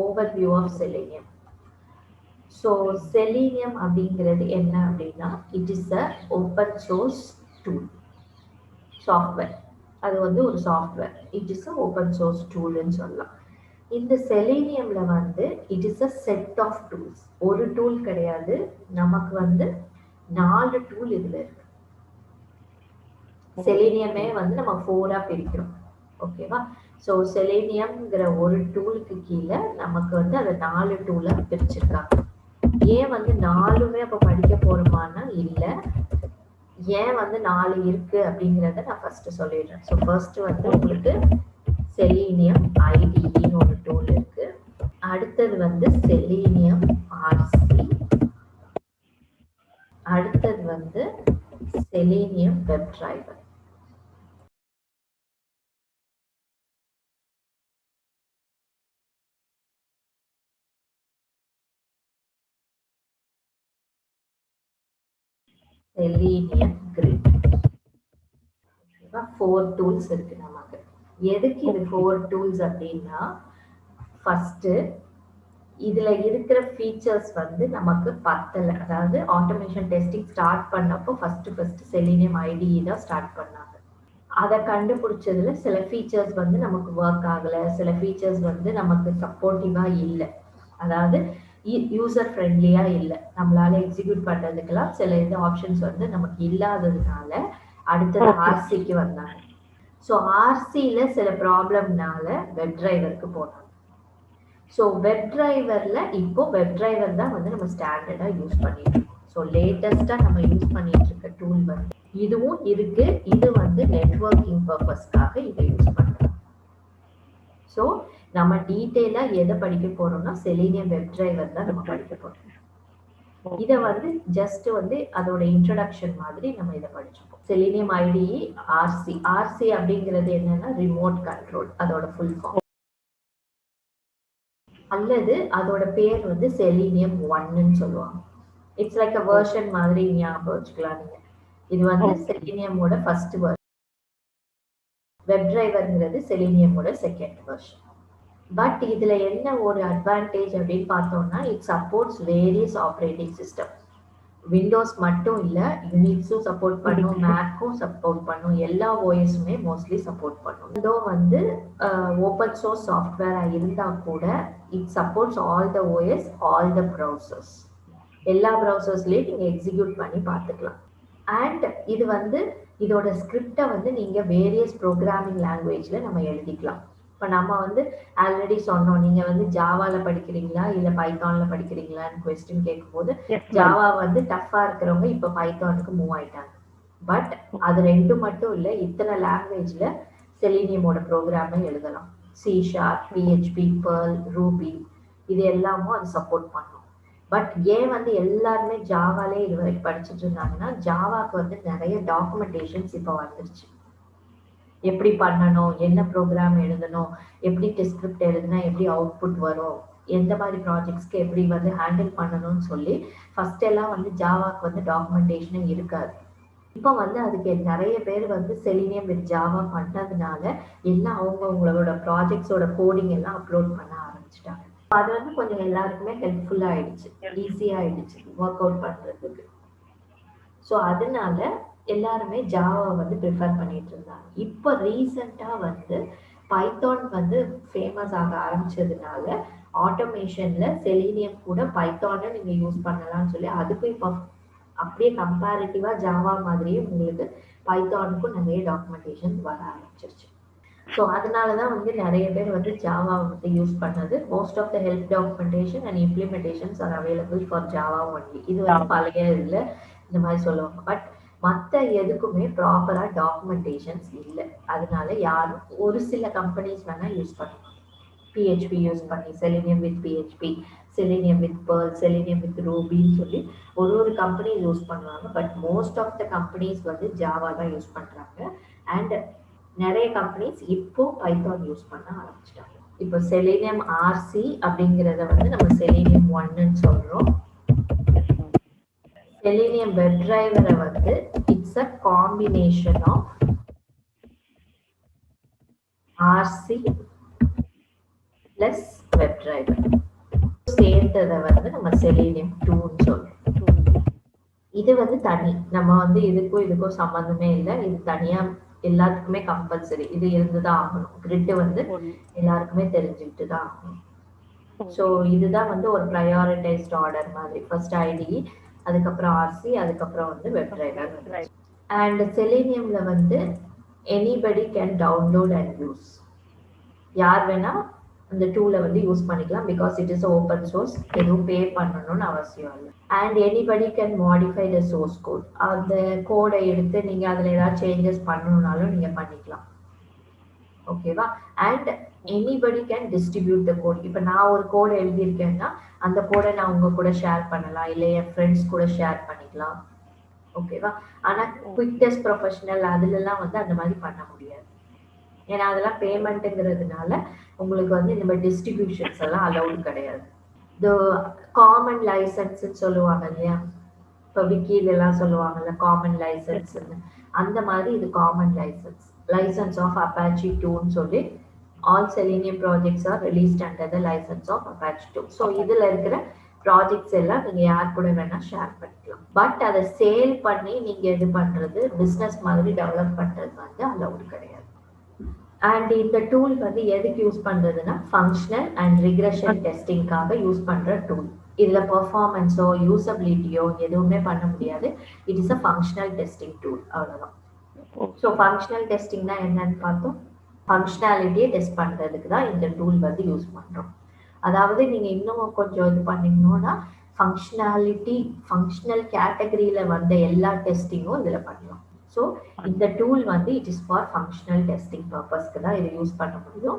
overview of Selenium. So Selenium அப்படிங்கிறது என்ன அப்படின்னா it is a open source tool software. அது வந்து ஒரு software. it is a open source toolன்னு சொல்லலாம். இந்த செலீனியம்ல வந்து it is a set of tools. ஒரு டூல் கிடையாது, நமக்கு வந்து 4 டூல் இதுல இருக்கு. செலீனியமே வந்து நம்ம 4ஆ பிரிக்கிறோம். ஓகேவா? ஸோ செலீனியம்ங்கிற ஒரு டூலுக்கு கீழே நமக்கு வந்து அதை 4 டூலா பிரிச்சிருக்காங்க. ஏன் வந்து 4மே அப்போ படிக்க போறோமானா இல்லை. ஏன் வந்து 4 இருக்கு அப்படிங்கிறத நான் ஃபர்ஸ்ட் சொல்லிடுறேன். ஸோ ஃபர்ஸ்ட் வந்து உங்களுக்கு செலீனியம் ஐடிஇன்னு ஒரு டூல் இருக்கு. அடுத்தது வந்து செலீனியம் ஆர்சி. அடுத்தது வந்து selenium web driver. Selenium grid. 4 tools இருக்கு நமக்கு. எதுக்கு இது 4 டூல்ஸ் அப்படின்னா, ஃபர்ஸ்ட் இதுல இருக்கிற ஃபீச்சர்ஸ் வந்து நமக்கு பத்தல. அதாவது ஆட்டோமேஷன் டெஸ்டிங் ஸ்டார்ட் பண்ணப்போ ஃபர்ஸ்ட் செலீனியம் ஐடிஇ தான் ஸ்டார்ட் பண்ணாங்க. அதை கண்டுபிடிச்சதுல சில ஃபீச்சர்ஸ் வந்து நமக்கு ஒர்க் ஆகல, சில ஃபீச்சர்ஸ் வந்து நமக்கு சப்போர்ட்டிவா இல்லை, அதாவது யூசர் ஃப்ரெண்ட்லியா இல்லை, நம்மளால எக்ஸிக்யூட் பண்றதுக்கெல்லாம் சில இது ஆப்ஷன்ஸ் வந்து நமக்கு இல்லாததுனால அடுத்தது ஆர்சிக்கு வந்தாங்க. ஸோ ஆர்சியில சில ப்ராப்ளம்னால வெப் டிரைவருக்கு போனாங்க. ஸோ வெப் டிரைவர்ல இப்போ வெப் டிரைவர் தான் வந்து நம்ம ஸ்டாண்டர்டா யூஸ் பண்ணிட்டு இருக்கோம். ஸோ லேட்டஸ்டா நம்ம யூஸ் பண்ணிட்டு இருக்க டூல் வந்து இதுவும் இருக்கு. இது வந்து நெட்வொர்க்கிங் பர்பஸ்க்காக இதை யூஸ் பண்றோம். ஸோ நம்ம டீட்டெயிலா எதை படிக்க போறோம்னா செலீனியம் வெப் டிரைவர் தான் நம்ம படிக்க போறோம். இதை வந்து ஜஸ்ட் வந்து அதோட இன்ட்ரடக்ஷன் மாதிரி நம்ம இதை படிச்சுப்போம். Selenium IDE RC. ஆர்சி அப்படிங்கிறது என்னன்னா ரிமோட் கண்ட்ரோல், அதோட ஃபுல் ஃபார்ம். அல்லது அதோட பேர் வந்து செலீனியம் 1ன்னு சொல்லுவாங்க. இட்ஸ் லைக் அ வெர்ஷன் மாதிரி ஞாபகம் வச்சுக்கலாம் நீங்க. இது வந்து செலீனியமோட ஃபர்ஸ்ட் வெர்ஷன். வெப் டிரைவர்ங்கிறது செலீனியமோட செகண்ட் வெர்ஷன். பட் இதுல என்ன ஒரு அட்வான்டேஜ் அப்படின்னு பார்த்தோம்னா, it supports various operating system. Windows மட்டும் இல்ல, யூனிக்ஸும் சப்போர்ட் பண்ணும், மேக்கும் சப்போர்ட் பண்ணும், எல்லா ஓஎஸுமே மோஸ்ட்லி சப்போர்ட் பண்ணும். இதோ வந்து ஓப்பன் சோர்ஸ் சாஃப்ட்வேரா இருந்தா கூட it supports all the OS, all the browsers. எல்லா ப்ரௌசர்ஸ்லயும் நீங்க எக்ஸிக்யூட் பண்ணி பார்த்துக்கலாம். அண்ட் இது வந்து இதோட ஸ்கிரிப்டை வந்து நீங்க வேரியஸ் ப்ரோக்ராமிங் லாங்குவேஜ்ல நம்ம எழுதிக்கலாம். இப்போ நம்ம வந்து ஆல்ரெடி சொன்னோம், நீங்க வந்து ஜாவால படிக்கிறீங்களா இல்ல பைத்தான்ல படிக்கிறீங்களான்னு கொஸ்டின் கேட்கும்போது, ஜாவா வந்து டஃபா இருக்கிறவங்க இப்போ பைத்தானுக்கு மூவ் ஆயிட்டாங்க. பட் அது ரெண்டு மட்டும் இல்லை, இத்தனை லாங்குவேஜ்ல செலீனியமோட ப்ரோக்ராமை எழுதலாம். C#, PHP, Perl, Ruby இது எல்லாமும் அது சப்போர்ட் பண்ணும். பட் ஏன் வந்து எல்லாருமே ஜாவாலே இதுவரைக்கும் படிச்சுட்டு இருந்தாங்கன்னா, ஜாவாக்கு வந்து நிறைய டாக்குமெண்டேஷன்ஸ் இப்போ வந்துருச்சு. எப்படி பண்ணணும், என்ன ப்ரோக்ராம் எழுதணும், எப்படி டெஸ்கிரிப்ட் எழுதுனா எப்படி அவுட்புட் வரும், எந்த மாதிரி ப்ராஜெக்ட்ஸ்க்கு எப்படி வந்து ஹேண்டில் பண்ணணும்னு சொல்லி ஃபர்ஸ்ட் எல்லாம் வந்து ஜாவாக்கு வந்து டாக்குமெண்டேஷனே இருக்காது. இப்போ வந்து அதுக்கு நிறைய பேர் வந்து செலீனியம் வித் ஜாவா பண்ணதுனால எல்லாம் அவங்களோட ப்ராஜெக்ட்ஸோட கோடிங் எல்லாம் அப்லோட் பண்ண ஆரம்பிச்சிட்டாங்க. அது வந்து கொஞ்சம் எல்லாருக்குமே ஹெல்ப்ஃபுல்லா ஆயிடுச்சு, ஈஸியா ஆயிடுச்சு ஒர்க் அவுட் பண்றதுக்கு. ஸோ அதனால எல்லாருமே ஜாவா வந்து ப்ரிஃபர் பண்ணிட்டு இருந்தாங்க. இப்போ ரீசெண்டா வந்து பைத்தான் வந்து ஃபேமஸ் ஆக ஆரம்பிச்சதுனால ஆட்டோமேஷன்ல செலீனியம் கூட பைத்தானை நீங்க யூஸ் பண்ணலாம்னு சொல்லி அதுக்கும் இப்போ அப்படியே கம்பேரிட்டிவா ஜாவா மாதிரியே உங்களுக்கு பைத்தானுக்கும் நிறைய டாக்குமெண்டேஷன் வர ஆரம்பிச்சிருச்சு. ஸோ அதனாலதான் வந்து நிறைய பேர் வந்து ஜாவா வந்து யூஸ் பண்ணது. Most of the help documentation and implementations are available for Java only. இது வந்து பழைய இதில் இந்த மாதிரி சொல்லுவாங்க. பட் மற்ற எதுக்குமே ப்ராப்பரா டாக்குமெண்டேஷன்ஸ் இல்லை. அதனால யாரும் ஒரு சில கம்பெனிஸ் வேணா யூஸ் பண்ணுவாங்க. பிஹெச்பி யூஸ் பண்ணி selenium with PHP, selenium with Perl, selenium with ரூபின்னு சொல்லி ஒரு கம்பெனி யூஸ் பண்ணுவாங்க. But most of the companies வந்து ஜாவா தான் யூஸ் பண்றாங்க. அண்ட் நிறைய கம்பெனிஸ் இப்போ பைத்தான் யூஸ் பண்ண ஆரம்பிச்சிட்டாங்க. இப்போ செலீனியம் ஆர்சி அப்படிங்கிறத வந்து நம்ம செலீனியம் 1ன்னு சொல்றோம். செலீனியம் வெப் டிரைவரை வந்து it's a combination of RC plus web driver சேர்த்ததை வந்து நம்ம செலீனியம் 2ன்னு சொல்றோம். இது வந்து தனி, நம்ம வந்து இதுக்கும் சம்பந்தமே இல்லை, இது தனியா எல்லாத்துக்குமே கம்பல்சரி, இது இருந்துதான் ஆகணும். கிரிட் வந்து எல்லாருக்குமே தெரிஞ்சுக்கிட்டு தான் ஆகணும். ஸோ இதுதான் வந்து ஒரு ப்ரையாரிட்டைஸ்ட் ஆர்டர் மாதிரி. ஃபர்ஸ்ட் ஐடி, அதுக்கப்புறம் ஆர்சி, அதுக்கப்புறம் வந்து வெப் டிரைவர். அண்ட் செலீனியம்ல வந்து anybody can download and use, யார் வேணா அந்த டூலை வந்து யூஸ் பண்ணிக்கலாம். Because it is open source, எதுவும் பே பண்ணணும்னு அவசியம் இல்லை. And anybody can modify the source code, அந்த கோடை எடுத்து நீங்கள் அதில் ஏதாவது சேஞ்சஸ் பண்ணணும்னாலும் நீங்கள் பண்ணிக்கலாம். ஓகேவா? And anybody can distribute the code. இப்போ நான் ஒரு கோடை எழுதியிருக்கேன்னா அந்த கோடை நான் உங்கள் கூட ஷேர் பண்ணலாம், இல்லை என் ஃப்ரெண்ட்ஸ் கூட ஷேர் பண்ணிக்கலாம். ஓகேவா? ஆனால் குவிக் டெஸ்ட் ப்ரொஃபஷனல் அதுலலாம் வந்து அந்த மாதிரி பண்ண முடியாது. ஏன்னா அதெல்லாம் பேமெண்ட்டுங்கிறதுனால உங்களுக்கு வந்து இந்த மாதிரி டிஸ்ட்ரிபியூஷன்ஸ் எல்லாம் அலௌடு கிடையாது. இந்த காமன் லைசன்ஸ்ன்னு சொல்லுவாங்க இல்லையா, இப்போ விக்கிலெல்லாம் சொல்லுவாங்கல்ல காமன் லைசன்ஸ்ன்னு, அந்த மாதிரி இது காமன் லைசன்ஸ் ஆஃப் அப்பாச்சி 2ன்னு சொல்லி all Selenium projects are released under the licence of Apache 2. ஸோ இதில் இருக்கிற ப்ராஜெக்ட்ஸ் எல்லாம் நீங்கள் யார் கூட வேணால் ஷேர் பண்ணிக்கலாம். பட் அதை சேல் பண்ணி நீங்கள் இது பண்ணுறது, பிஸ்னஸ் மாதிரி டெவலப் பண்ணுறது வந்து அலௌடு கிடையாது. அண்ட் இந்த டூல் வந்து எதுக்கு யூஸ் பண்ணுறதுன்னா ஃபங்க்ஷனல் அண்ட் ரிக்ரெஷன் டெஸ்டிங்காக யூஸ் பண்ணுற டூல். இதில் பெர்ஃபார்மன்ஸோ யூசபிலிட்டியோ எதுவுமே பண்ண முடியாது. It is a functional testing tool, அவ்வளோதான். ஸோ ஃபங்க்ஷனல் டெஸ்டிங்னா என்னன்னு பார்த்தோம். ஃபங்க்ஷனாலிட்டியை டெஸ்ட் பண்ணுறதுக்கு தான் இந்த டூல் வந்து யூஸ் பண்ணுறோம். அதாவது நீங்கள் இன்னும் கொஞ்சம் இது பண்ணிங்கன்னா ஃபங்க்ஷனல் கேட்டகரியில் வந்த எல்லா டெஸ்டிங்கும் இதில் பண்ணலாம். ஸோ இந்த டூல் வந்து it is for functional testing பர்பஸ்க்கு தான் இதை யூஸ் பண்ண முடியும்.